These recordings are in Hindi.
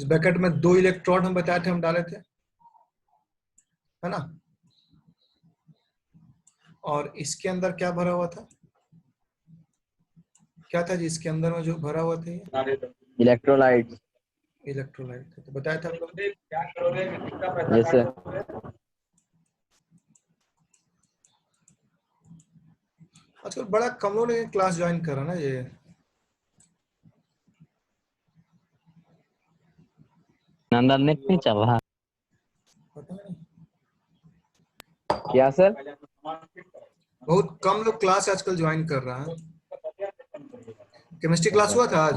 इस ब्रैकेट में 2 इलेक्ट्रॉन हम बताए थे, हम डाले थे, है ना। और इसके अंदर क्या भरा हुआ था, क्या था जी इसके अंदर में जो भरा हुआ था, ये इलेक्ट्रोलाइट। इलेक्ट्रोलाइट था, तो बताया था हम लोग। Yes sir. आजकल बड़ा कम लोग ने क्लास ज्वाइन करा ना ये। अंदर नेट नहीं चल रहा पता नहीं, क्या सर? बहुत कम लोग क्लास आजकल ज्वाइन कर रहा है। केमिस्ट्री क्लास हुआ था आज?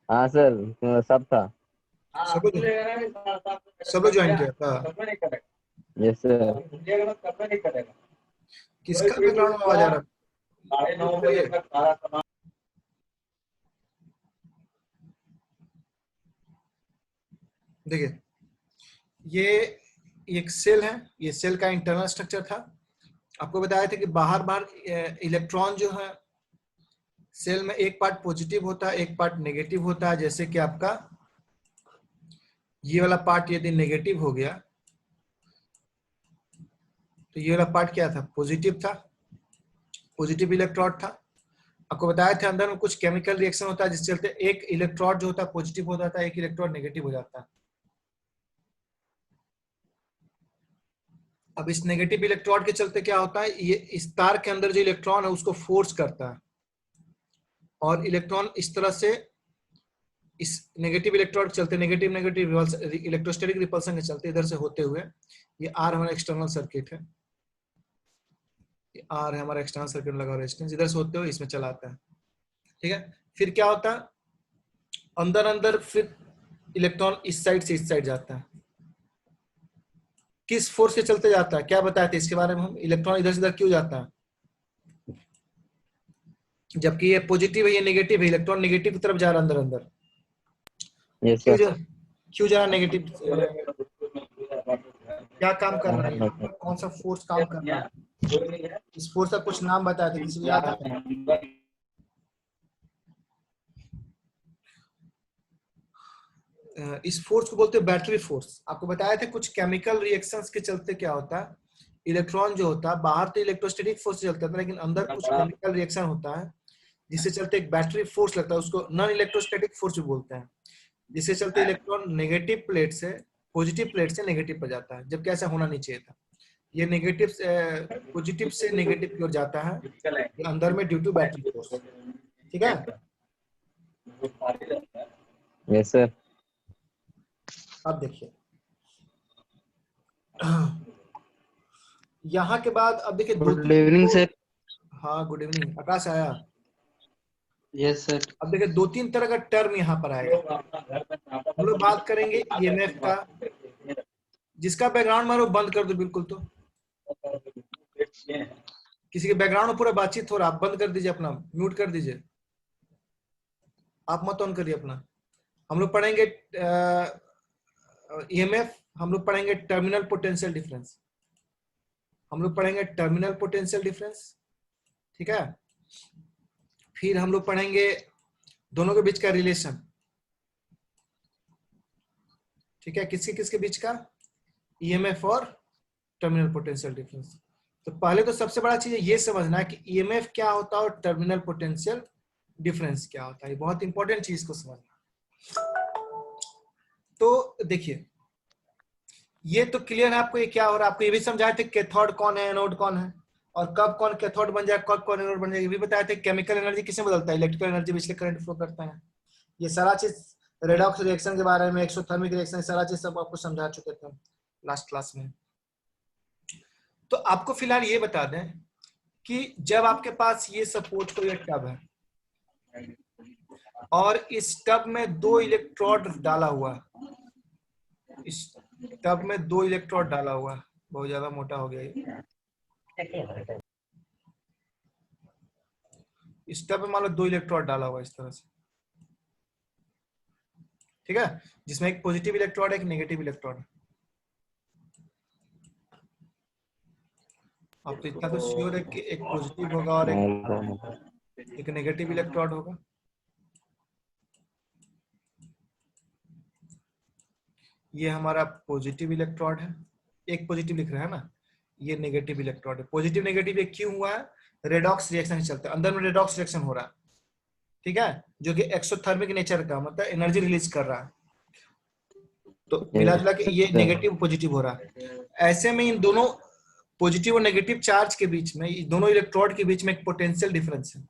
हाँ सर, सब था। सब लोग ज्वाइन किया था। Yes sir. किसका बैकग्राउंड में आवाज आ रहा है? देखिए, ये एक सेल है, ये सेल का इंटरनल स्ट्रक्चर था। आपको बताया था कि बाहर बाहर इलेक्ट्रॉन जो है सेल में एक पार्ट पॉजिटिव होता है, एक पार्ट नेगेटिव होता है। जैसे कि आपका ये वाला पार्ट यदि नेगेटिव हो गया तो ये वाला पार्ट क्या था, पॉजिटिव था, पॉजिटिव इलेक्ट्रॉड था। आपको बताया था अंदर में कुछ केमिकल रिएक्शन होता है जिससे चलते एक इलेक्ट्रॉड जो होता है पॉजिटिव हो जाता है, एक इलेक्ट्रॉड नेगेटिव हो जाता है। अब इस नेगेटिव इलेक्ट्रॉड के चलते क्या होता है, ये इस तार के अंदर जो इलेक्ट्रॉन है उसको फोर्स करता है, और इलेक्ट्रॉन इस तरह से इस नेगेटिव इलेक्ट्रॉड के चलते नेगेटिव नेगेटिव इलेक्ट्रोस्टैटिक रिपल्सन के चलते इधर से होते हुए ये आर हमारा एक्सटर्नल सर्किट है, ये आर है हमारा एक्सटर्नल सर्किट लगा रेजिस्टेंस, इधर से होते हुए इसमें चला आता है। ठीक है, फिर क्या होता है, अंदर अंदर फिर इलेक्ट्रॉन इस साइड से इस साइड जाता है। किस फोर्स से चलते जाता है, क्या बताया था इसके बारे में हम, इलेक्ट्रॉन इधर से इधर क्यों जाता है, जबकि ये पॉजिटिव है ये नेगेटिव है, इलेक्ट्रॉन नेगेटिव की तरफ जा रहा है अंदर अंदर। यस क्यों सर। क्यों जा रहा नेगेटिव, क्या काम कर रहा है यहाँ पर, कौन सा फोर्स काम कर रहा है, इस फोर्स का कुछ नाम बताया था, किसी को याद है? इस फोर्स को बोलते हैं बैटरी फोर्स। आपको बताया था कुछ केमिकल रिएक्शंस के चलते क्या होता है, इलेक्ट्रॉन जो होता है बाहर तो इलेक्ट्रोस्टैटिक फोर्स से चलता था, लेकिन अंदर कुछ केमिकल रिएक्शन होता है जिससे चलते एक बैटरी फोर्स लगता है, उसको नॉन इलेक्ट्रोस्टैटिक फोर्स भी बोलते हैं, जिससे चलते इलेक्ट्रॉन नेगेटिव प्लेट से पॉजिटिव प्लेट से नेगेटिव पर जाता है, जबकि ऐसा होना नहीं चाहिए था। ये नेगेटिव पॉजिटिव से नेगेटिव की ओर जाता है ये अंदर में ड्यू टू बैटरी फोर्स। ठीक है, यस सर। अब देखिए यहाँ के बाद अब देखिए गुड इवनिंग सर। हाँ गुड इवनिंग, आकाश आया। Yes sir. अब देखिए 2-3 तरह का टर्म यहाँ पर आएगा। हम लोग बात करेंगे ईएमएफ का, जिसका बैकग्राउंड मारो बंद कर दो बिल्कुल, तो किसी के बैकग्राउंड में पूरा बातचीत हो रहा, आप बंद कर दीजिए, अपना म्यूट कर दीजिए, आप मत ऑन करिए अपना। हम लोग पढ़ेंगे ईएमएफ, हम लोग पढ़ेंगे टर्मिनल पोटेंशियल डिफरेंस, हम लोग पढ़ेंगे टर्मिनल पोटेंशियल डिफरेंस। ठीक है, फिर हम लोग पढ़ेंगे दोनों के बीच का रिलेशन। ठीक है, किसके किसके बीच का, ईएमएफ और टर्मिनल पोटेंशियल डिफरेंस। तो पहले तो सबसे बड़ा चीज ये समझना है कि ईएमएफ क्या होता है और टर्मिनल पोटेंशियल डिफरेंस क्या होता है, बहुत इंपॉर्टेंट चीज को समझना। तो देखिए ये तो क्लियर है आपको ये क्या हो रहा है, आपको ये भी समझाए थे कैथोड कौन है एनोड कौन है, और कब कौन कैथोड बन जाए कब कौन एनोड बन जाए, ये भी बताया थे। केमिकल एनर्जी किससे बदलता है, इलेक्ट्रिकल एनर्जी बिजली करंट फ्लो करता है। ये सारा चीज रेडॉक्स रिएक्शन के बारे में, एक्सोथर्मिक रिएक्शन, सारा चीज सब आपको समझा चुके थे लास्ट क्लास में। तो आपको फिलहाल ये बता दें कि जब आपके पास ये सपोर्ट को ये टब है और इस टब में 2 इलेक्ट्रोड डाला हुआ है, इस टब में 2 इलेक्ट्रोड डाला हुआ है, बहुत ज्यादा मोटा हो गया ये। इस टब में मान लो 2 इलेक्ट्रोड डाला हुआ है इस तरह से, ठीक है, जिसमें एक पॉजिटिव इलेक्ट्रोड है एक नेगेटिव इलेक्ट्रोड है। आप तो इतना तो श्योर है कि एक पॉजिटिव होगा और एक नेगेटिव इलेक्ट्रोड होगा। ये हमारा पॉजिटिव इलेक्ट्रोड है, एक पॉजिटिव लिख रहा है ना, ये नेगेटिव इलेक्ट्रोड है। पॉजिटिव नेगेटिव ये क्यों हुआ है? रेडॉक्स रिएक्शन चलता है, अंदर में रेडॉक्स रिएक्शन हो रहा है, ठीक है, जो कि एक्सोथर्मिक नेचर का, मतलब एनर्जी रिलीज कर रहा है। तो मिला जुला के ये नेगेटिव पॉजिटिव हो रहा है। ऐसे में इन दोनों पॉजिटिव और नेगेटिव चार्ज के बीच में, दोनों इलेक्ट्रोड के बीच में एक पोटेंशियल डिफरेंस है,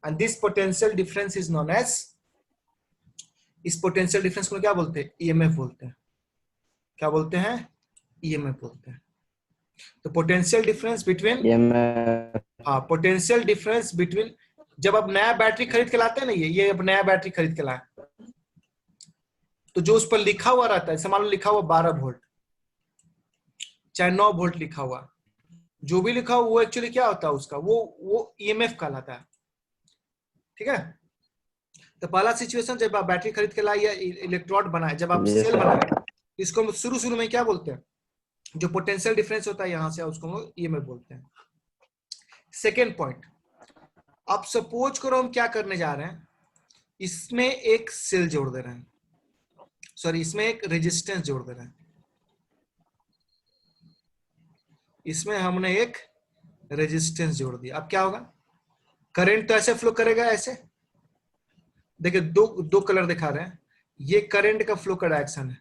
and this potential difference is known as, इस पोटेंशियल डिफरेंस को क्या बोलते हैं? ईएमएफ बोलते हैं। क्या बोलते हैं? ईएमएफ बोलते हैं। तो पोटेंशियल डिफरेंस बिटवीन, EMF हाँ, पोटेंशियल डिफरेंस बिटवीन, जब आप नया बैटरी खरीद के लाते हैं ना, ये अब नया बैटरी खरीद के लाए, तो जो उस पर लिखा हुआ रहता है, मान लो लिखा हुआ 12 वोल्ट, चाहे 9 वोल्ट लिखा हुआ, जो भी लिखा हुआ वो एक्चुअली क्या होता है उसका, वो ईएमएफ कहलाता है, ठीक है। तो पहला सिचुएशन, जब आप बैटरी खरीद के लाए या इलेक्ट्रोड बनाए, जब आप yes सेल sir बनाए, इसको हम शुरू में क्या बोलते हैं? जो पोटेंशियल डिफरेंस होता है यहां से, उसको हम ईएमएफ बोलते हैं। सेकेंड पॉइंट, अब सपोज करो हम क्या करने जा रहे हैं, इसमें एक सेल जोड़ दे रहे हैं, सॉरी, इसमें एक रेजिस्टेंस जोड़ दे रहे हैं, इसमें हमने एक रेजिस्टेंस जोड़ दिया। अब क्या होगा? करंट तो ऐसे फ्लो करेगा, ऐसे देखिए, दो कलर दिखा रहे हैं, ये करंट का फ्लो का डायरेक्शन है,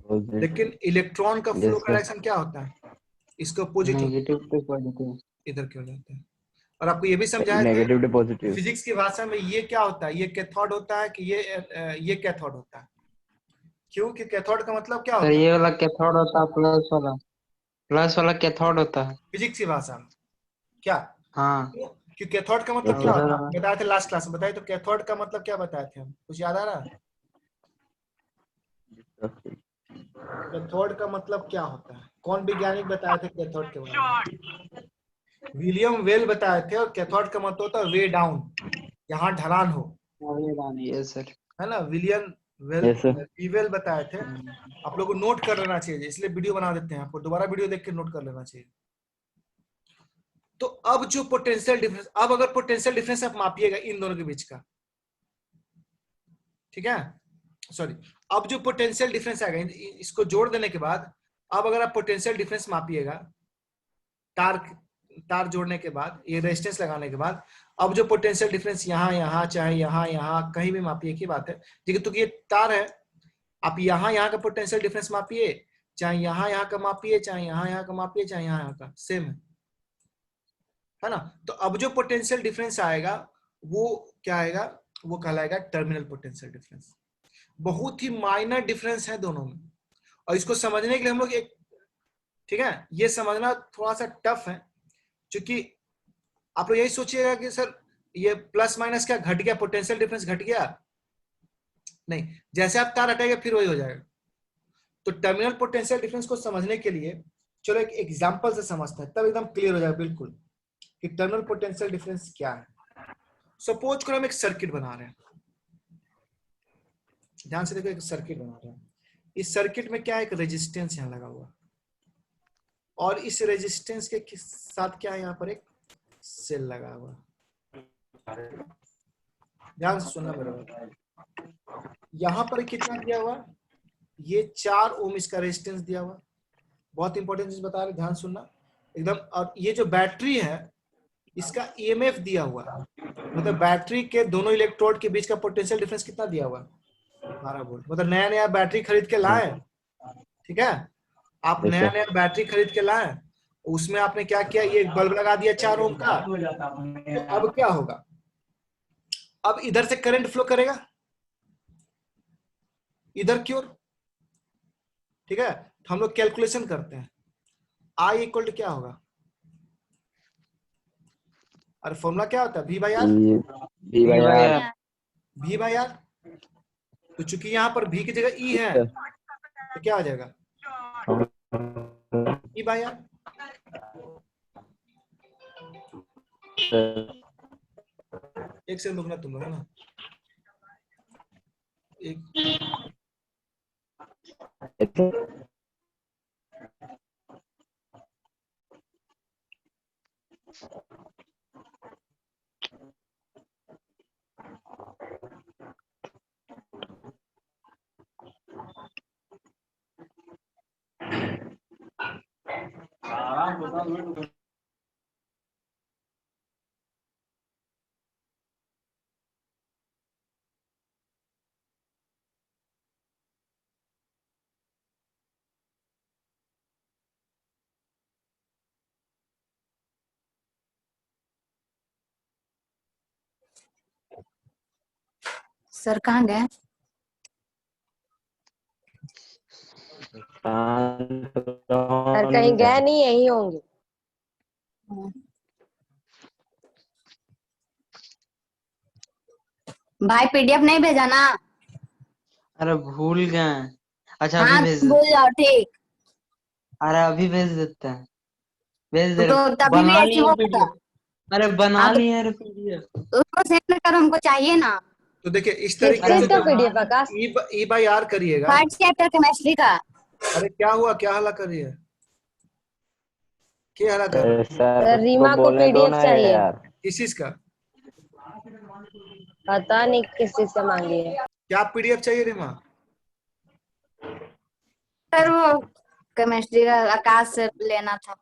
positive लेकिन इलेक्ट्रॉन का फ्लो yes का sir डायरेक्शन क्या होता है? इसका अपोजिट होता negative to positive है, इधर क्यों जाता है। और आपको ये भी समझाया थे negative to positive फिजिक्स की भाषा में, ये क्या होता है, ये कैथोड होता है कि ये कैथोड होता है। क्यों? कि कैथोड का मतलब क्या सर होता है ये वाला कैथोड होता है प्लस वाला कैथोड होता है फिजिक्स की भाषा में? क्या? हाँ क्यों? कि कैथोड का मतलब और क्या उधर होता वाला है, बताए थे लास्ट क्लास में, बताए तो कैथोड का मतलब क्या बताए थे हम, कुछ याद आ रहा है? कैथोड का मतलब क्या होता है? कौन वैज्ञानिक बताए थे कैथोड के बारे में? विलियम वेल बताए थे। और कैथोड का मतलब होता है वे डाउन, यहाँ ढलान हो, yes sir है ना। William well, yes sir Vivel बताए थे। आप लोगों को नोट कर लेना चाहिए, इसलिए वीडियो बना देते हैं, आपको दोबारा वीडियो देख के नोट कर लेना चाहिए। तो अब जो पोटेंशियल डिफरेंस, अब अगर पोटेंशियल डिफरेंस आप मापिएगा इन दोनों के बीच का, ठीक है, सॉरी, अब जो पोटेंशियल डिफरेंस आएगा, इसको जोड़ देने के बाद, अब अगर आप पोटेंशियल डिफरेंस मापिएगा, तार तार जोड़ने के बाद, ये रेजिस्टेंस लगाने के बाद, अब जो पोटेंशियल डिफरेंस यहाँ यहाँ चाहे यहाँ यहाँ कहीं भी मापिए, की बात है, ठीक है, तो ये तार है, आप यहाँ यहाँ का पोटेंशियल डिफरेंस मापिए, चाहे यहाँ यहाँ का मापिए, चाहे यहाँ यहाँ का मापिए, चाहे यहाँ यहाँ का, सेम है ना। तो अब जो पोटेंशियल डिफरेंस आएगा वो क्या आएगा? वो कहलाएगा टर्मिनल पोटेंशियल डिफरेंस। बहुत ही माइनर डिफरेंस है दोनों में, और इसको समझने के लिए हम लोग एक, ठीक है, ये समझना थोड़ा सा टफ है, क्योंकि आप लोग यही सोचिएगा कि सर ये प्लस माइनस क्या घट गया, पोटेंशियल डिफरेंस घट गया, नहीं, जैसे आप तार हटाएंगे फिर वही हो जाएगा। तो टर्मिनल पोटेंशियल डिफरेंस को समझने के लिए चलो एक एग्जांपल से समझते हैं, तब एकदम क्लियर हो जाएगा बिल्कुल कि टर्मिनल पोटेंशियल डिफरेंस क्या है। सपोज करो हम एक सर्किट बना रहे हैं, ध्यान से देखो, एक सर्किट बना रहे हैं, इस सर्किट में क्या है, एक रेजिस्टेंस यहाँ लगा हुआ, और इस रेजिस्टेंस के साथ क्या है, यहाँ पर एक सेल लगा हुआ। ध्यान से सुनना मेरा बात, यहाँ पर कितना दिया हुआ, ये 4 ओम इसका रेजिस्टेंस दिया हुआ। बहुत इंपॉर्टेंट चीज बता रहे, ध्यान सुनना एकदम। और ये जो बैटरी है, इसका ईएमएफ दिया हुआ, मतलब बैटरी के दोनों इलेक्ट्रोड के बीच का पोटेंशियल डिफरेंस कितना दिया हुआ, 12 वोल्ट। मतलब नया नया बैटरी खरीद के लाए, ठीक है, आप yes नया sir नया बैटरी खरीद के लाए, उसमें आपने क्या किया, ये बल्ब लगा दिया 4 ओम का, तो अब क्या होगा, अब इधर से करंट फ्लो करेगा, इधर की ओर, ठीक है। तो हम लोग कैलकुलेशन करते हैं, आई इक्वल टू क्या होगा, और फॉर्मूला क्या होता है, V by R, V by R V by R. तो चूंकि यहाँ पर V की जगह E है, sir तो क्या आ जाएगा, E बाई आर। एक सेकंड रुकना तुम लोग, है ना, एक, सर कहाँ गए? सर कहीं गए नहीं, यही होंगे। भाई पीडीएफ नहीं भेजा ना? अरे भूल गए। अच्छा अभी हाँ भेज तुम भूल देते। जाओ ठीक। अरे अभी भेज देते हैं। भेज दे तो रहे। तभी भी बना ऐसी लिए होगा था। पीडीएफ। अरे बना हाँ लिए अरे पीडीएफ। तो उसको सेंड कर, हमको चाहिए ना। तो देखिए इस किस तरीके चीज से का जो PDF Akash? E by R करिएगा। थर्ड चैप्टर केमिस्ट्री का। अरे क्या हुआ, क्या हला करिए, क्या हला कर रहे हैं? सर रीमा को पीडीएफ चाहिए। किस चीज का? पता नहीं किस चीज से मांगी है। क्या पीडीएफ चाहिए रिमा? सर वो केमिस्ट्री का आकाश से लेना था।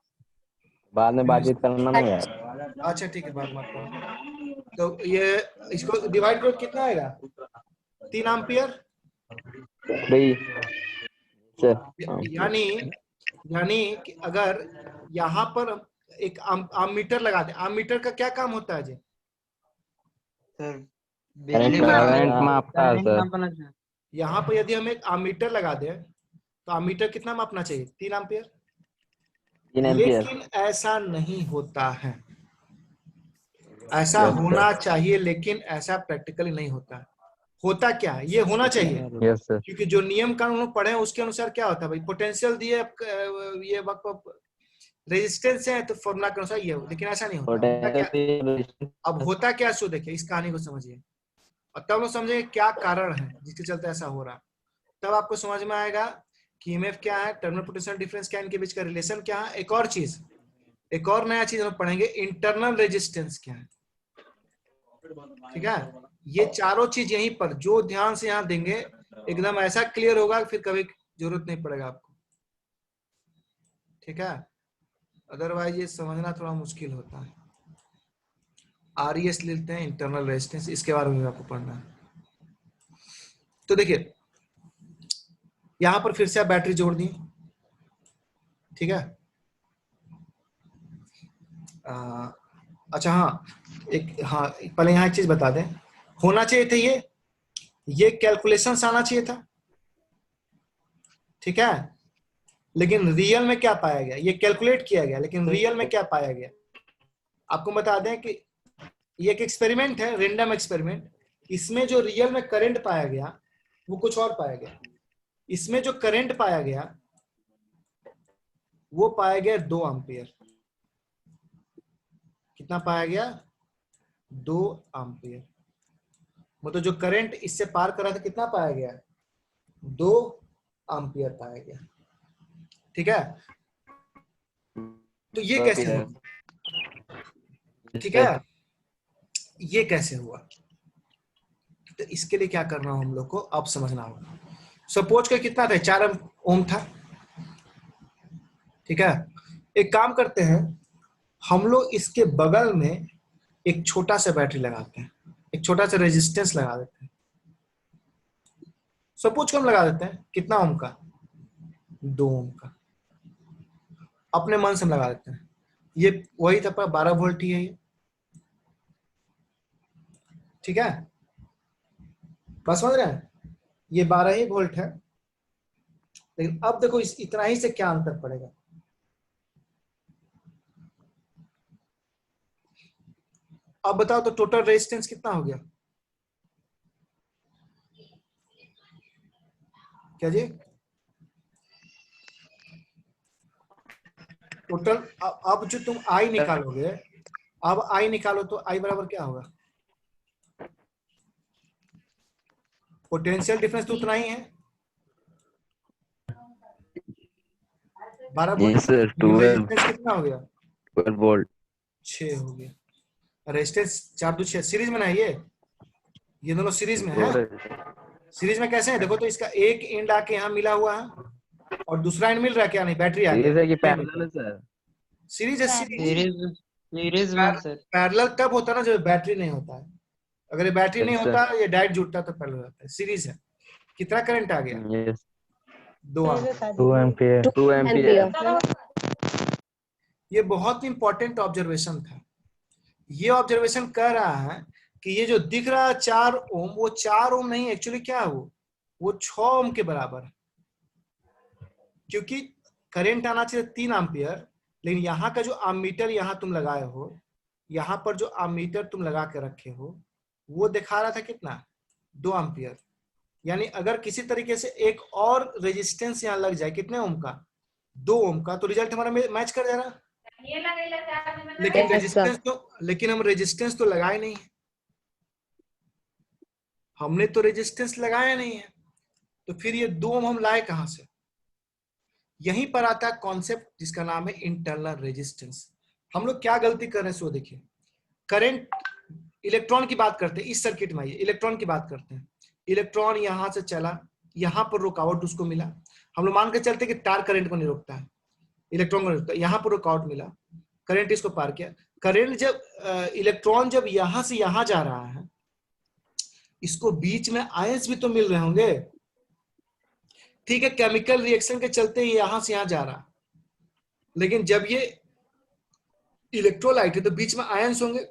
बाद में बातचीत करना नहीं है। अच्छा ठीक है, बात मत करो। तो ये इसको डिवाइड करो, कितना आएगा? 3 एम्पियर। 3 यानी यानी कि अगर यहाँ पर एक आममीटर लगा दे, आममीटर का क्या काम होता है जी? सर करंट मापता है करंट सर। मापना है। यहाँ पर यदि हम एक आममीटर लगा दें तो आममीटर कितना मापना चाहिए? 3 एम्पियर। 3 एम्पियर। लेकिन ऐसा नहीं होता है, ऐसा होना चाहिए लेकिन ऐसा प्रैक्टिकली नहीं होता है। होता क्या है, ये होना चाहिए यस सर। क्योंकि जो नियम कानून पढ़े हैं उसके अनुसार क्या होता है भाई, पोटेंशियल दिए, ये रेजिस्टेंस है तो फॉर्मूला के अनुसार ये हो, लेकिन ऐसा नहीं होता। होता क्या, अब होता क्या सो देखिए, इस कहानी को समझिए और तब लोग समझेंगे क्या कारण है जिसके चलते ऐसा हो रहा है। तब आपको समझ में आएगा कि ईएमएफ क्या है, टर्मिनल पोटेंशियल डिफरेंस क्या है, इनके बीच का रिलेशन क्या है। एक और चीज, एक और नया चीज हम पढ़ेंगे, इंटरनल रेजिस्टेंस क्या है। ठीक है, ये चारों चीज यहीं पर जो ध्यान से यहाँ देंगे एकदम ऐसा क्लियर होगा फिर कभी जरूरत नहीं पड़ेगा आपको। ठीक है, अदरवाइज ये समझना थोड़ा मुश्किल होता है। आरईएस लेते हैं, इंटरनल रेजिस्टेंस, इसके बारे में आपको पढ़ना है। तो देखिए यहां पर फिर से आप बैटरी जोड़ दी। ठीक है, अच्छा हाँ, हाँ पहले यहाँ एक चीज बता दें, होना चाहिए था ये कैलकुलेशंस आना चाहिए था। ठीक है, लेकिन रियल में क्या पाया गया, ये कैलकुलेट किया गया लेकिन रियल में क्या पाया गया आपको बता दें कि ये एक एक्सपेरिमेंट है, रेंडम एक्सपेरिमेंट। इसमें जो रियल में करंट पाया गया वो कुछ और पाया गया। इसमें जो करंट पाया गया वो पाया गया 2 एम्पियर। कितना पाया गया? 2 एम्पियर। मतलब जो करंट इससे पार कर रहा था कितना पाया गया? 2 एम्पियर पाया गया। ठीक है, तो ये कैसे हुआ? ठीक है, ये कैसे हुआ? तो इसके लिए क्या करना हो हम लोग को अब समझना होगा। सपोज का कितना था, 4 ओम था। ठीक है, एक काम करते हैं, हम लोग इसके बगल में एक छोटा सा बैटरी लगाते हैं, एक छोटा सा रेजिस्टेंस लगा देते हैं। सपोज को हम लगा देते हैं कितना ओम का? 2 ओम का। अपने मन से हम लगा देते हैं, ये वही था 12 वोल्ट ही है ये। ठीक है, बस समझ रहे हैं, ये 12 ही वोल्ट है। लेकिन अब देखो इस इतना ही से क्या अंतर पड़ेगा। अब बताओ तो टोटल रेजिस्टेंस कितना हो गया? क्या जी? टोटल अब जो तुम आई निकालोगे, अब आई निकालो तो आई बराबर क्या होगा? पोटेंशियल डिफरेंस तो उतना ही है, 12 वोल्ट। रेजिस्टेंस कितना हो गया? 12 वोल्ट। 6 हो गया। रेजिस्टेंस 4 2 6 सीरीज में ना, ये दोनों सीरीज में है। सीरीज में कैसे है देखो तो, इसका एक एंड आके यहाँ मिला हुआ है और दूसरा एंड मिल रहा है क्या? नहीं, बैटरी आ गया। सीरीज है कि पैरेलल है सर? सीरीज है सीरीज। सीरीज में सर। पैरेलल तब होता है ना जब बैटरी नहीं होता है। अगर ये बैटरी नहीं Yes, sir. होता, ये डायरेक्ट जुड़ता तो पैरेलल होता है। सीरीज है। कितना करंट आ गया? Yes. 2 एम्पीयर। 2 ampere. 2 ampere. ये बहुत इंपॉर्टेंट ऑब्जर्वेशन था। ये ऑब्जर्वेशन कह रहा है कि ये जो दिख रहा है 4 ओम, वो 4 ओम नहीं, एक्चुअली क्या है वो 6 ओम के बराबर है। क्योंकि करंट आना चाहिए 3 एम्पीयर, लेकिन यहाँ का जो एमीटर यहाँ तुम लगाए हो, यहाँ पर जो एमीटर तुम लगा के रखे हो, वो दिखा रहा था कितना? 2 एम्पीयर। यानी अगर किसी तरीके से एक और रेजिस्टेंस यहाँ लग जाए, कितने ओम का? 2 ओम का, तो रिजल्ट हमारा मैच कर जाएगा। लेकिन हम रेजिस्टेंस तो लगाए नहीं है। हमने तो रेजिस्टेंस लगाया नहीं है, तो फिर ये 2 ओम हम लाए कहां से? यहीं पर आता है कॉन्सेप्ट जिसका नाम है इंटरनल रेजिस्टेंस। हम लोग क्या गलती कर रहे हैं सो देखिए। करंट, इलेक्ट्रॉन की बात करते हैं, इस सर्किट में इलेक्ट्रॉन की बात करते हैं। इलेक्ट्रॉन यहां से चला, यहां पर रुकावट उसको मिला। हम लोग मान के चलते कि तार करंट को नहीं रोकता है, इलेक्ट्रॉन को नहीं रोकता। यहां पर रुकावट मिला, करंट इसको पार किया। करंट जब इलेक्ट्रॉन जब यहां से यहां जा रहा है, इसको बीच में आयंस भी तो मिल रहे होंगे, ठीक है। केमिकल रिएक्शन के चलते ये यहां से यहां जा रहा, लेकिन जब ये इलेक्ट्रोलाइट है तो बीच में आयंस होंगे,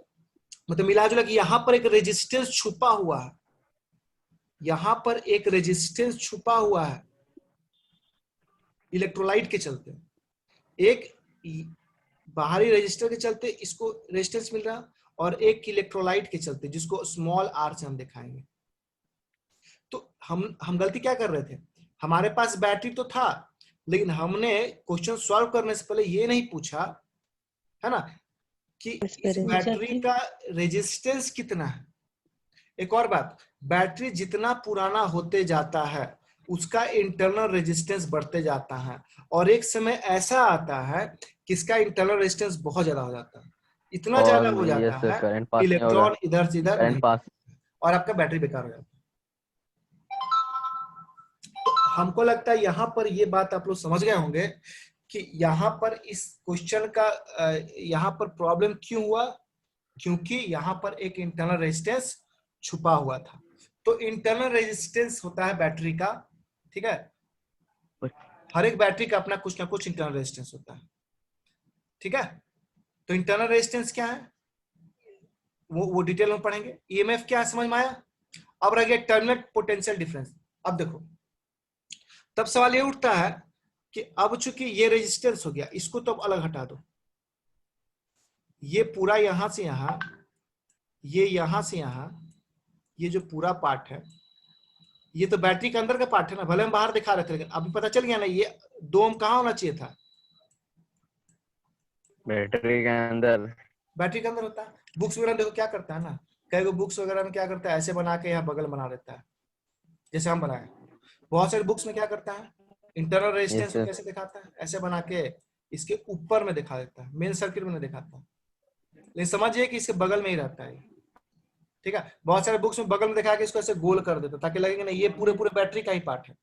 मतलब मिला जुला कि यहां पर एक रेजिस्टेंस छुपा हुआ है। यहां पर एक रेजिस्टेंस छुपा हुआ है इलेक्ट्रोलाइट के चलते। एक बाहरी रेजिस्टर के चलते इसको रेजिस्टेंस मिल रहा, और एक इलेक्ट्रोलाइट के चलते, जिसको स्मॉल आर से हम दिखाएंगे। तो हम गलती क्या कर रहे थे? हमारे पास बैटरी तो था, लेकिन हमने क्वेश्चन सॉल्व करने से पहले ये नहीं पूछा, है ना, कि इस बैटरी का रेजिस्टेंस कितना है। एक और बात, बैटरी जितना पुराना होते जाता है उसका इंटरनल रेजिस्टेंस बढ़ते जाता है, और एक समय ऐसा आता है कि इसका इंटरनल रेजिस्टेंस बहुत ज्यादा हो जाता है। इतना ज्यादा हो जाता है करंट पास नहीं होगा, इलेक्ट्रॉन इधर से इधर करंट नहीं, पास। और आपका बैटरी बेकार हो जाता है। तो हमको लगता है यहाँ पर ये बात आप लोग समझ गए होंगे कि यहाँ पर इस क्वेश्चन का यहाँ पर प्रॉब्लम क्यों हुआ, क्योंकि यहाँ पर एक इंटरनल रेजिस्टेंस छुपा हुआ था। तो इंटरनल रेजिस्टेंस होता है बैटरी का, ठीक है। हर एक बैटरी का अपना कुछ ना कुछ इंटरनल रेजिस्टेंस होता है, ठीक है। तो इंटरनल रेजिस्टेंस क्या है वो डिटेल में पढ़ेंगे। ईएमएफ क्या है समझ में आया। अब रह गया टर्मिनल पोटेंशियल डिफरेंस। अब देखो, तब सवाल ये उठता है कि अब चूंकि ये रेजिस्टेंस हो गया, इसको तो अब अलग हटा दो। ये पूरा यहां से यहां, ये यहां से यहां, ये जो पूरा पार्ट है, ये तो बैटरी के अंदर का पार्ट है ना। भले हम बाहर दिखा रहे थे, लेकिन अभी पता चल गया ना, ये 2 ओम कहां होना चाहिए था? बैटरी के अंदर। बैटरी के अंदर होता है। बुक्स वगैरह देखो क्या करता है ना, कई को बुक्स वगैरह में क्या करता है, ऐसे बना के यहाँ बगल बना देता है, जैसे हम बनाए। बहुत सारे बुक्स में क्या करता है, इंटरनल रेजिस्टेंस को कैसे दिखाता है, ऐसे बना के इसके ऊपर में दिखा देता है, मेन सर्किट में नहीं दिखाता। लेकिन समझिए कि इसके बगल में ही रहता है, ठीक है। बहुत सारे बुक्स में बगल में दिखा के इसको ऐसे गोल कर देता, ताकि लगेगा ना ये पूरे पूरे बैटरी का ही पार्ट है।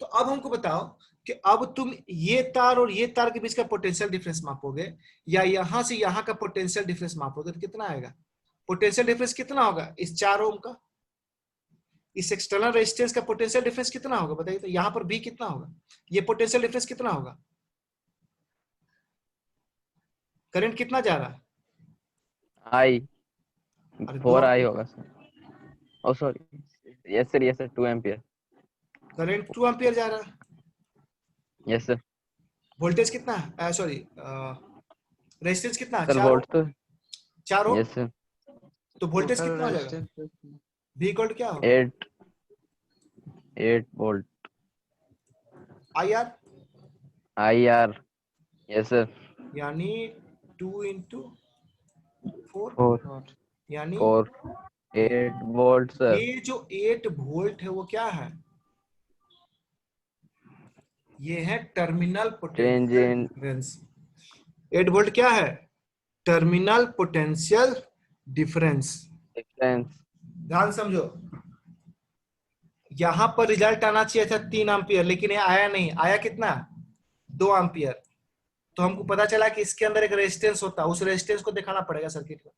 तो अब हमको बताओ कि अब तुम ये तार और ये तार के बीच का पोटेंशियल डिफरेंस मापोगे, या यहां से यहां का पोटेंशियल डिफरेंस मापोगे, तो कितना आएगा? पोटेंशियल डिफरेंस कितना होगा इस 4 ओम का? इस एक्सटर्नल रेजिस्टेंस का पोटेंशियल डिफरेंस कितना होगा बताइए तो। यहां पर भी कितना होगा? ये पोटेंशियल डिफरेंस कितना होगा? करंट कितना जा रहा है? आई अरे 4 आई होगा sir. Oh sorry, yes sir 2 ampere. Current 2 ampere जा रहा है। Yes sir. वोल्टेज कितना है? सॉरी, रेजिस्टेंस कितना है? सर वोल्ट तो 4 ओम। Yes sir. तो वोल्टेज कितना हो जाएगा? V इक्वल क्या होगा? 8 वोल्ट। IR yes sir. यानी 2 into 4 4 यानी 8 वोल्ट सर। ये जो 8 वोल्ट है वो क्या है? ये है टर्मिनल पोटेंशियल डिफरेंस। 8 वोल्ट क्या है? Terminal potential difference. ध्यान समझो, यहां पर रिजल्ट आना चाहिए था 3 एम्पियर, लेकिन ये आया नहीं। आया कितना? 2 एम्पियर। तो हमको पता चला कि इसके अंदर एक रेजिस्टेंस होता है, उस रेजिस्टेंस को दिखाना पड़ेगा सर्किट में।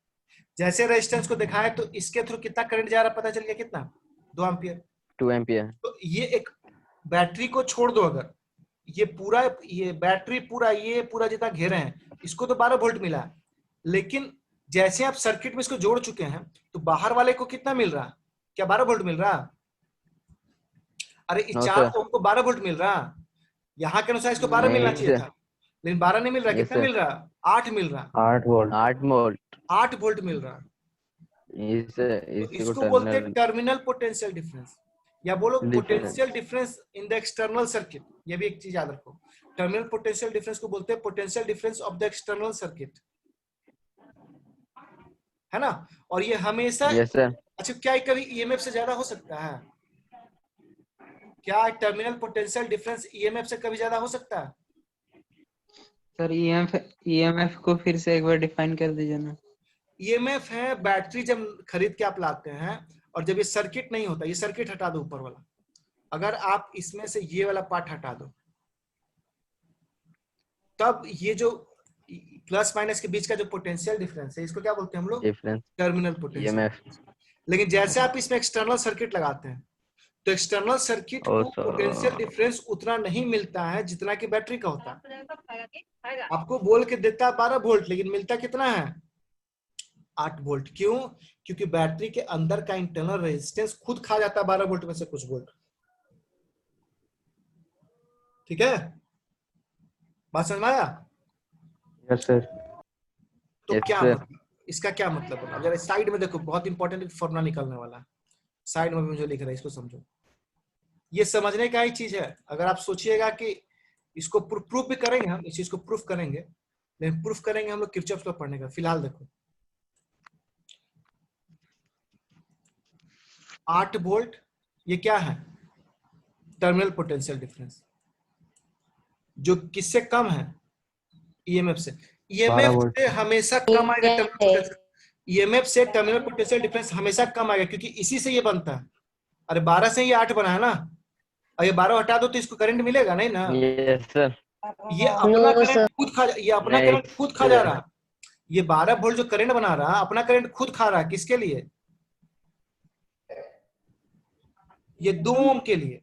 जैसे रेजिस्टेंस को दिखाए तो इसके थ्रू कितना करंट जा रहा है पता चल गया, कितना, 2 एम्पियर। 2 एम्पियर। तो ये एक बैटरी को छोड़ दो, अगर ये पूरा, ये बैटरी पूरा, ये पूरा जितना घेरे हैं, इसको तो 12 वोल्ट मिला है, लेकिन जैसे आप सर्किट में इसको जोड़ चुके हैं तो बाहर वाले को कितना मिल रहा, क्या 12 वोल्ट मिल रहा? अरे इस No, 4 sir. ओम को 12 वोल्ट मिल रहा, यहाँ के अनुसार इसको 12 मिलना नहीं, चाहिए sir. था, लेकिन 12 नहीं मिल रहा। Yes, कितना sir. मिल रहा? 8 मिल रहा, 8 वोल्ट। 8 वोल्ट। 8 वोल्ट मिल रहा। तो इसी को इसको बोलते हैं टर्मिनल टर्मिनल पोटेंशियल डिफरेंस, या बोलो Difference. Potential difference in the external circuit. ये भी एक चीज याद रखो, टर्मिनल पोटेंशियल डिफरेंस को बोलते हैं potential difference of the external circuit, है ना। और ये हमेशा, यस सर। अच्छा क्या ये कभी ईएमएफ से ज्यादा हो सकता है? क्या टर्मिनल पोटेंशियल डिफरेंस ईएमएफ से कभी ज्यादा हो सकता है? सर ईएमएफ को फिर से एक बार डिफाइन कर दीजिए ना। ईएमएफ है बैटरी जब खरीद के आप लाते हैं, और जब ये सर्किट नहीं होता, ये सर्किट हटा दो ऊपर वाला, अगर आप इसमें से ये वाला पार्ट हटा दो, तब ये जो प्लस माइनस के बीच का जो पोटेंशियल डिफरेंस है, इसको क्या बोलते हैं हम लोग? Difference terminal potential. ईएमएफ। लेकिन जैसे आप इसमें एक्सटर्नल सर्किट लगाते हैं, तो एक्सटर्नल सर्किट को पोटेंशियल डिफरेंस उतना नहीं मिलता है जितना कि बैटरी का होता है। आपको बोल के देता है 12 वोल्ट, लेकिन मिलता कितना है? 8 वोल्ट। क्यों? क्योंकि बैटरी के अंदर का इंटरनल रेजिस्टेंस खुद खा जाता है 12 वोल्ट में से कुछ वोल्ट। ठीक है, बात समझ में आया? Yes sir. तो Yes, क्या sir. मतलब, इसका क्या मतलब होगा? जरा साइड में देखो, बहुत इंपॉर्टेंट फॉर्मूला निकलने वाला है, साइड में भी मुझे लिख रहा है, इसको समझो। ये समझने का ही चीज है। अगर आप सोचिएगा कि इसको प्रूफ भी करेंगे, हम इस चीज को प्रूफ करेंगे, लेकिन प्रूफ करेंगे हम लोग किरचॉफ लॉ पढ़ने का। फिलहाल देखो 8 वोल्ट, ये क्या है? टर्मिनल पोटेंशियल डिफरेंस, जो किससे कम है? ईएमएफ से। 12 ईएमएफ वोल्ट। से हमेशा कम आएगा टर्मिनल पोटेंशियल, ईएमएफ से टर्मिनल पोटेंशियल डिफरेंस हमेशा कम आएगा, क्योंकि इसी से ये बनता है। अरे 12 से ये 8 बना है ना, और ये 12 हटा दो तो इसको करंट मिलेगा नहीं ना। Yes sir. ये अपना No, करंट sir. खुद खा, ये अपना नहीं, करंट खुद खा जा रहा है। ये 12 वोल्ट जो करंट बना रहा है, अपना करंट खुद खा रहा है। किसके लिए? ये 2 ओम के लिए,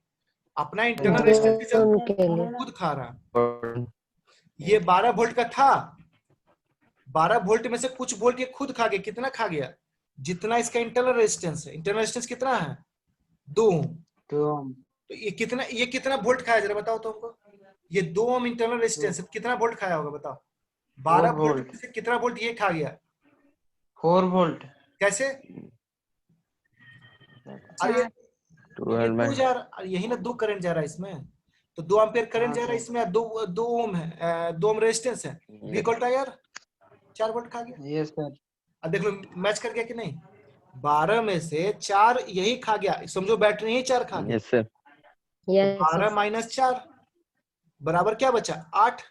अपना इंटरनल रेजिस्टेंस के लिए। खुद खा रहा। ये 12 वोल्ट का था, 12 वोल्ट में से कुछ वोल्ट ये खुद खा गया। कितना खा गया? जितना इसका इंटरनल रेजिस्टेंस है। इंटरनल रेजिस्टेंस कितना है? 2 ओम। तो ये कितना वोल्ट खाया जरा बताओ तो हमको। ये 2 ओम इंटरनल रेजिस्टेंस कितना वोल्ट खाया होगा बताओ? 12 वोल्ट में से कितना वोल्ट ये खा गया? 4 वोल्ट। कैसे? अरे ये 2 जा रहा, यही ना 2 करंट जा रहा है इसमें, तो 2 एम्पियर करंट जा रहा है इसमें, 2 ओम है, 2 ओम रेजिस्टेंस है, V इक्वल टू यार 4 वोल्ट खा गया। Yes sir. अब देख लो मैच कर गया कि नहीं। 12 में से 4 यही खा गया, समझो बैटरी ही 4 खा गया। Yes sir. 12 माइनस 4 बराबर क्या बचा? 8।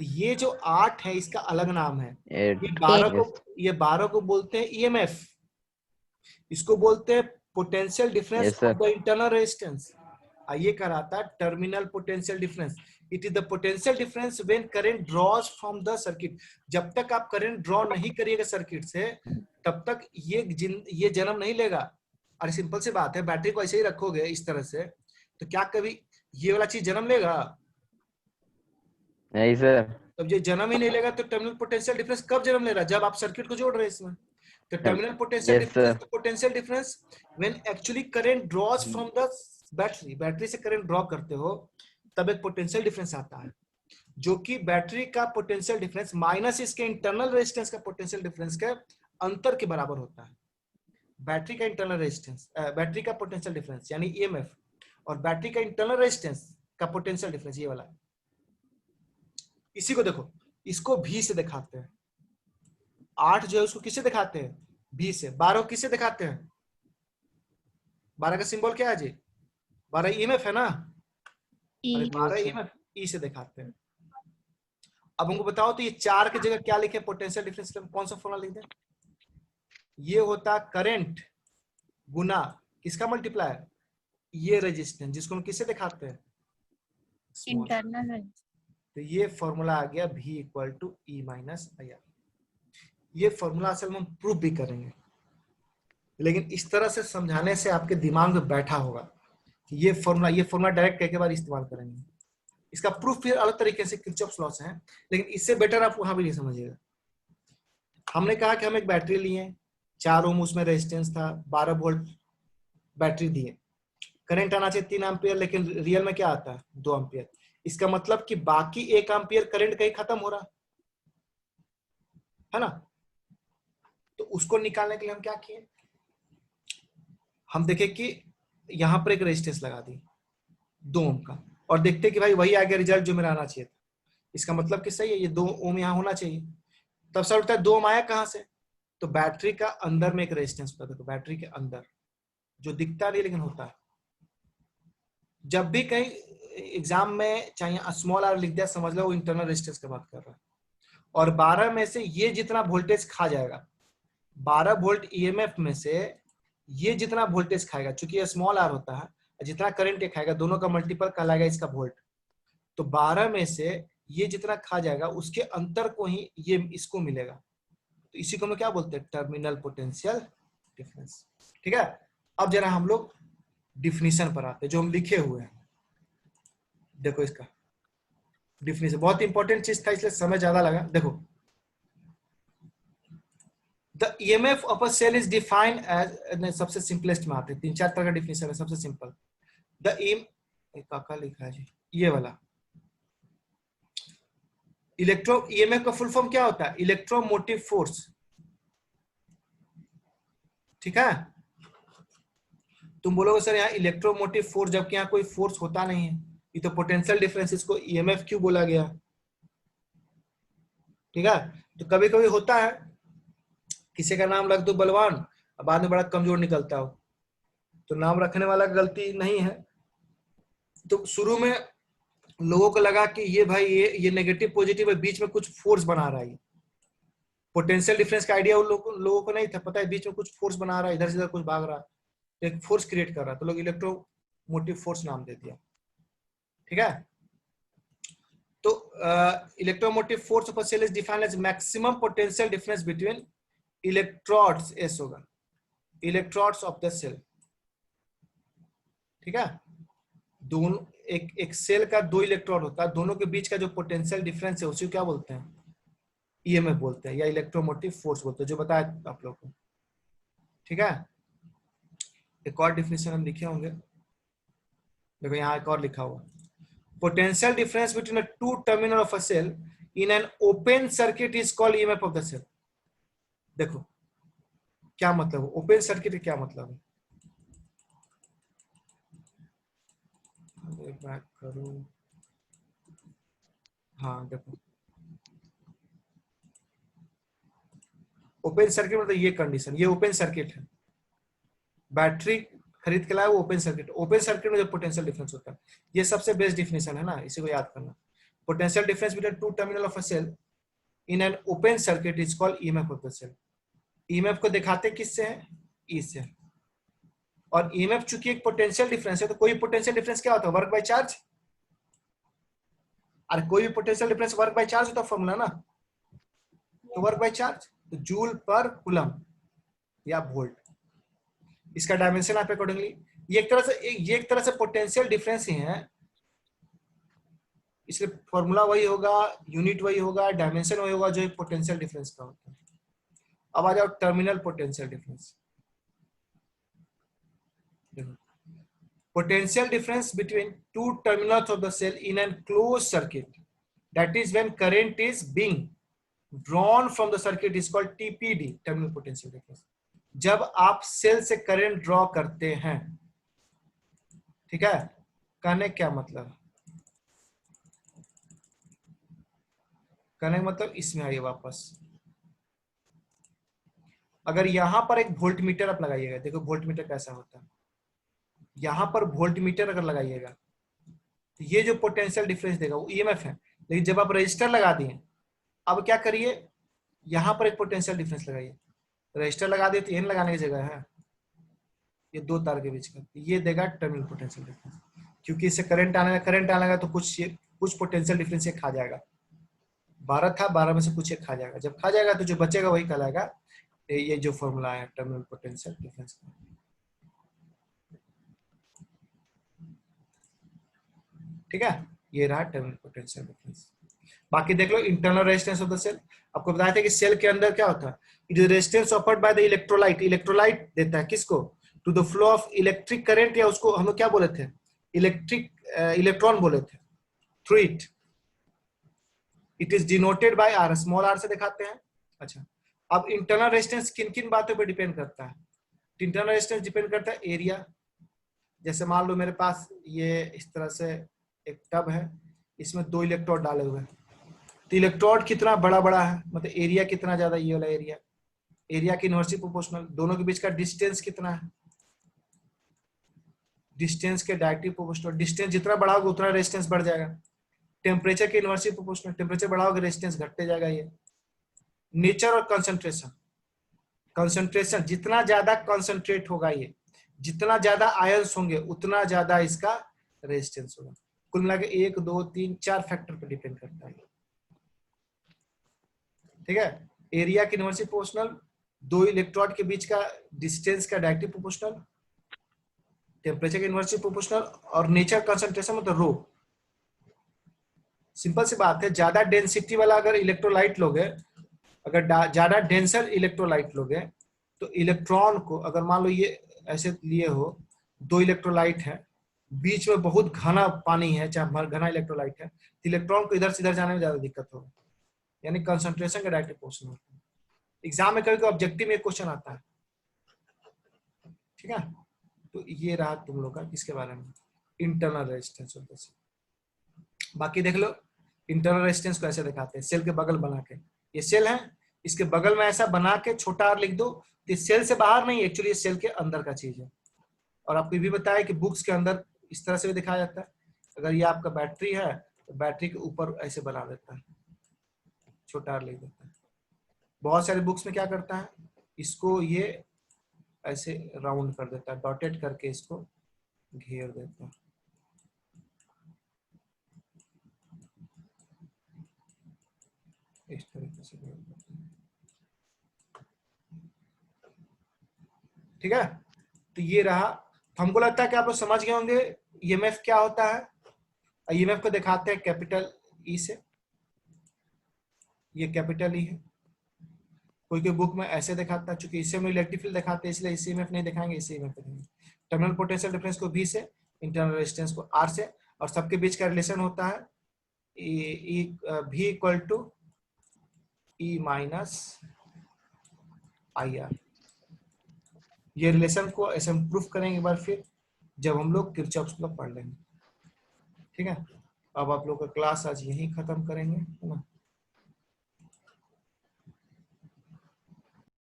तो ये जो 8 है इसका अलग नाम है। ये 12 को बोलते हैं ईएमएफ। इसको बोलते हैं potential difference of the internal resistance. ये कहलाता है terminal potential difference. It is the potential difference when current draws from the circuit. जब तक आप करंट ड्रॉ नहीं करिएगा सर्किट से, तब तक ये जन्म नहीं लेगा। अरे सिंपल सी बात है, बैटरी को ऐसे ही रखोगे इस तरह से, तो क्या कभी ये वाला चीज जन्म लेगा? नहीं सर। तब ये जन्म ही नहीं लेगा तो टर्मिनल पोटेंशियल डिफरेंस कब जन्म ले रहा है? जब आप सर्किट को जोड़ रहे हैं इसमें। तो terminal potential difference, potential difference when actually current draws from the battery. Battery से करंट ड्रॉ करते हो तब एक पोटेंशियल डिफरेंस आता है, जो कि बैटरी का पोटेंशियल डिफरेंस माइनस इसके इंटरनल रेजिस्टेंस का पोटेंशियल डिफरेंस के अंतर के बराबर होता है। बैटरी का इंटरनल रेजिस्टेंस, बैटरी का पोटेंशियल डिफरेंस यानी ईएमएफ, और बैटरी का इंटरनल रेजिस्टेंस का पोटेंशियल डिफरेंस ये वाला। इसी को देखो, इसको V से दिखाते हैं। 8 जो है उसको किससे दिखाते हैं? V से। 12 को किससे दिखाते हैं? 12 का सिंबल क्या है जी? 12 ईएमएफ है ना। 12 ईएमएफ E से दिखाते हैं। अब हमको बताओ तो ये 4 की जगह क्या लिखे पोटेंशियल डिफरेंस? कौन सा फॉर्मूला लिख दें? ये होता करंट गुना किसका मल्टीप्लायर? ये रेजिस्टेंस, जिसको हम किससे दिखाते हैं? इंटरनल। तो ये फॉर्मूला आ गया V equal to E minus IR। ये फॉर्मूला असल में हम प्रूफ भी करेंगे, लेकिन इस तरह से समझाने से आपके दिमाग में बैठा होगा कि ये फॉर्मूला डायरेक्ट कई बार इस्तेमाल करेंगे। इसका प्रूफ फिर अलग तरीके से किरचॉफ्स लॉ से है, लेकिन इससे बेटर आप वहां भी नहीं समझिएगा। हमने कहा कि हम एक बैटरी लिए, 4 ओम उसमें रेजिस्टेंस था, 12 वोल्ट बैटरी दिए, करंट आना चाहिए 3 एम्पियर, लेकिन रियल में क्या आता है 2 एम्पियर। इसका मतलब कि बाकी 1 एम्पियर करंट कहीं खत्म हो रहा है ना। तो उसको निकालने के लिए हम क्या किए, हम देखे कि यहां पर एक रेजिस्टेंस लगा दी 2 ओम का, और देखते कि भाई वही आ गया रिजल्ट जो मेरा आना चाहिए था। इसका मतलब कि सही है, ये 2 ओम यहां होना चाहिए। तब सर उठता है 2 ओम आया कहां से, तो बैटरी का अंदर में एक रेजिस्टेंस होता है। देखो बैटरी के अंदर जो दिखता नहीं लेकिन होता है। जब भी कहीं एग्जाम में चाहे स्मॉल आर लिख दिया, समझ लो वो इंटरनल रेजिस्टेंस की बात कर रहा है। और 12 में से ये जितना वोल्टेज खा जाएगा, 12 वोल्ट ईएमएफ में से ये जितना वोल्टेज खाएगा, चूंकि ये स्मॉल आर होता है, जितना करंट ये खाएगा दोनों का मल्टीपल कहलाएगा इसका वोल्ट। तो 12 में से ये जितना खा जाएगा उसके अंतर को ही ये इसको मिलेगा। तो इसी को हम क्या बोलते हैं, टर्मिनल पोटेंशियल डिफरेंस। ठीक है, अब जरा हम लोग डिफिनीशन पर आते हैं जो हम लिखे हुए हैं। देखो इसका डिफिनीशन बहुत इंपॉर्टेंट चीज था, इसलिए समय ज्यादा लगा। देखो, The EMF of a cell is defined as, सबसे सिंपलेस्ट में आते हैं, 3-4 तरह का डिफिनीशन है। सबसे सिंपल काका लिखा है जी, ये वाला EMF का फुल फॉर्म क्या होता है, इलेक्ट्रोमोटिव फोर्स। ठीक है, तुम बोलोगे सर यहाँ इलेक्ट्रोमोटिव फोर्स, जबकि यहाँ कोई फोर्स होता नहीं है, ये तो पोटेंशियल डिफरेंस, इसको EMF क्यों बोला गया। ठीक है, तो कभी कभी होता है किसी का नाम रख दो बलवान, बाद में बड़ा कमजोर निकलता हो, तो नाम रखने वाला गलती नहीं है। तो शुरू में लोगों को लगा कि ये भाई ये नेगेटिव पॉजिटिव है, बीच में कुछ फोर्स बना रहा है। पोटेंशियल डिफरेंस का आइडिया उन लोगों को नहीं था, पता है बीच में कुछ फोर्स बना रहा है, इधर से इधर कुछ भाग रहा है, तो एक फोर्स क्रिएट कर रहा है, तो लोग इलेक्ट्रोमोटिव फोर्स नाम दे दिया। ठीक है, तो electromotive force of a cell is defined as maximum potential difference between electrodes, एस होगा, इलेक्ट्रोड्स ऑफ द सेल। ठीक है, दोनों एक सेल का 2 इलेक्ट्रोड होता है, दोनों के बीच का जो पोटेंशियल डिफरेंस है उसी को क्या बोलते हैं, ईएमएफ बोलते हैं, या इलेक्ट्रोमोटिव फोर्स बोलते हैं, जो बताया आप लोग को। ठीक है, एक और डिफिनेशन हम लिखे होंगे, देखो यहाँ एक और लिखा हुआ, potential difference between a 2 terminal of a cell in an open circuit is called EMF of the cell. देखो क्या मतलब है ओपन सर्किट, क्या मतलब है, बैक करूं, हाँ देखो ओपन सर्किट मतलब ये कंडीशन, ये ओपन सर्किट है, बैटरी खरीद के लाए वो ओपन सर्किट। ओपन सर्किट में जो पोटेंशियल डिफरेंस होता है, ये सबसे बेस्ट डिफिनेशन है ना, इसी को याद करना। Potential difference between 2 terminal of a cell in an open circuit is called EMF of the cell. EMF को दिखाते किससे है, ई से, और ईएमएफ चूंकि एक पोटेंशियल डिफरेंस है, तो कोई पोटेंशियल डिफरेंस क्या होता है, वर्क बाय चार्ज। अरे कोई भी potential difference work by charge होता है फॉर्मूला ना, तो वर्क बाय चार्ज, तो जूल पर कूलम या वोल्ट, इसका डायमेंशन आप अकॉर्डिंगली, ये एक तरह से पोटेंशियल डिफरेंस ही है, इसलिए फॉर्मूला वही होगा, यूनिट वही होगा, डायमेंशन वही होगा जो पोटेंशियल डिफरेंस का होता है। अब आ जाओ terminal potential difference. Potential difference between 2 terminals of the cell in a closed circuit, that is when current is being drawn from the circuit, is called TPD, terminal potential difference। जब आप सेल से करंट ड्रॉ करते हैं, ठीक है, कहने क्या मतलब, कहने का मतलब इसमें आइए वापस, अगर यहां पर एक वोल्ट मीटर आप लगाइएगा, देखो वोल्ट मीटर कैसा होता है, यहां पर वोल्ट मीटर अगर लगाइएगा तो ये जो पोटेंशियल डिफरेंस देगा वो ईएमएफ है। लेकिन जब आप रजिस्टर लगा दिए, अब क्या करिए, यहां पर एक पोटेंशियल डिफरेंस लगाइए, रजिस्टर लगा दिए तो एन लगाने की जगह है ये 2 तार के बीच का, ये देगा टर्मिनल पोटेंशियल डिफरेंस, क्योंकि इससे करंट आने लगा तो कुछ कुछ पोटेंशियल डिफरेंस ये खा जाएगा। 12 था, 12 में से कुछ एक खा जाएगा। जब खा जाएगा तो जो बचेगा वही कहलाएगा। ये जो फॉर्मूला है टर्मिनल पोटेंशियल डिफरेंस का। ठीक है, ये रहा टर्मिनल पोटेंशियल डिफरेंस। बाकी देख लो internal resistance of the cell. आपको बताया था कि सेल के अंदर क्या होता है, it is resistance offered by the electrolyte. Electrolyte देता है किसको, to the flow of electric current, या उसको हम लोग क्या बोले थे, इलेक्ट्रिक इलेक्ट्रॉन बोले थे, through it. It is denoted by R, small R से दिखाते हैं। अच्छा, अब इंटरनल रेजिस्टेंस किन किन बातों पर डिपेंड करता है। इंटरनल रेजिस्टेंस डिपेंड करता है एरिया। जैसे मान लो मेरे पास ये इस तरह से एक टब है, इसमें 2 इलेक्ट्रोड डाले हुए हैं, तो इलेक्ट्रोड कितना बड़ा बड़ा है, मतलब एरिया कितना ज्यादा, ये वाला एरिया, एरिया की इनवर्सली प्रोपोर्शनल। दोनों के बीच का डिस्टेंस कितना है, डिस्टेंस के डायरेक्टली प्रोपोर्शनल। डिस्टेंस जितना बड़ा होगा उतना रेजिस्टेंस बढ़ जाएगा। टेम्परेचर के इनवर्सली प्रोपोर्शनल, टेम्परेचर बढ़ा होगा रेजिस्टेंस घटते जाएगा। ये नेचर और कंसंट्रेशन। कंसंट्रेशन जितना ज्यादा कंसंट्रेट होगा, ये जितना ज्यादा आयंस होंगे उतना ज्यादा इसका रेजिस्टेंस होगा। कुल मिला के 1 2 3 4 फैक्टर पर डिपेंड करता है। ठीक है, एरिया की इनवर्सली प्रोपोर्शनल, 2 इलेक्ट्रोड के बीच का डिस्टेंस का डायरेक्टली प्रोपोर्शनल, टेम्परेचर के इनवर्सली प्रोपोर्शनल, और नेचर कंसंट्रेशन मतलब रो। सिंपल सी बात है, ज्यादा डेंसिटी वाला अगर इलेक्ट्रोलाइट लोगे, अगर ज्यादा डेंसर इलेक्ट्रोलाइट लोगे, तो इलेक्ट्रॉन को, अगर मान लो ये ऐसे लिए हो, 2 इलेक्ट्रोलाइट है, बीच में बहुत घना पानी है, चाहे घना इलेक्ट्रोलाइट है, तो इलेक्ट्रॉन को इधर से इधर जाने में ज्यादा दिक्कत होगा, यानी कंसंट्रेशन का डायरेक्ट प्रोपोर्शनल होता है। एग्जाम में कभी ऑब्जेक्टिव में क्वेश्चन आता है। ठीक है, तो ये रहा तुम लोग का किसके बारे में, internal resistance of the cell. बाकी देख लो इंटरनल रेजिस्टेंस को ऐसे दिखाते हैं, सेल के बगल बना के। ये सेल है, इसके बगल में ऐसा बना के छोटा r लिख दो, तो सेल से बाहर नहीं, एक्चुअली ये सेल के अंदर का चीज है। और आपको भी बताया कि बुक्स के अंदर इस तरह से भी दिखाया जाता है। अगर ये आपका बैटरी है तो बैटरी के ऊपर ऐसे बना देता है, छोटा r लिख देता है। बहुत सारे बुक्स में क्या करता है, इसको ये ऐसे राउंड कर देता है, डॉटेड करके इसको घेर देता है। इस तरीके से। ठीक है, तो ये रहा। हमको लगता है कि आप लोग समझ गए होंगे ईएमएफ क्या होता है। ईएमएफ को दिखाते हैं कैपिटल ई से, ये कैपिटल ई है। कोई कोई बुक में ऐसे दिखाता है, चूंकि इससे हम इलेक्ट्रिक फील्ड दिखाते हैं इसलिए इसी ईएमएफ नहीं दिखाएंगे, इसी ईएमएफ दिखाएंगे। टर्मिनल पोटेंशियल डिफरेंस को V से, इंटरनल रेजिस्टेंस को R से, और सबके बीच का रिलेशन होता है V equal to E minus IR। ये रिलेशन को ऐसे हम प्रूफ करेंगे एक बार फिर जब हम लोग किरचॉफ लॉ पढ़ लेंगे। ठीक है, अब आप लोग का क्लास आज यहीं खत्म करेंगे, है ना।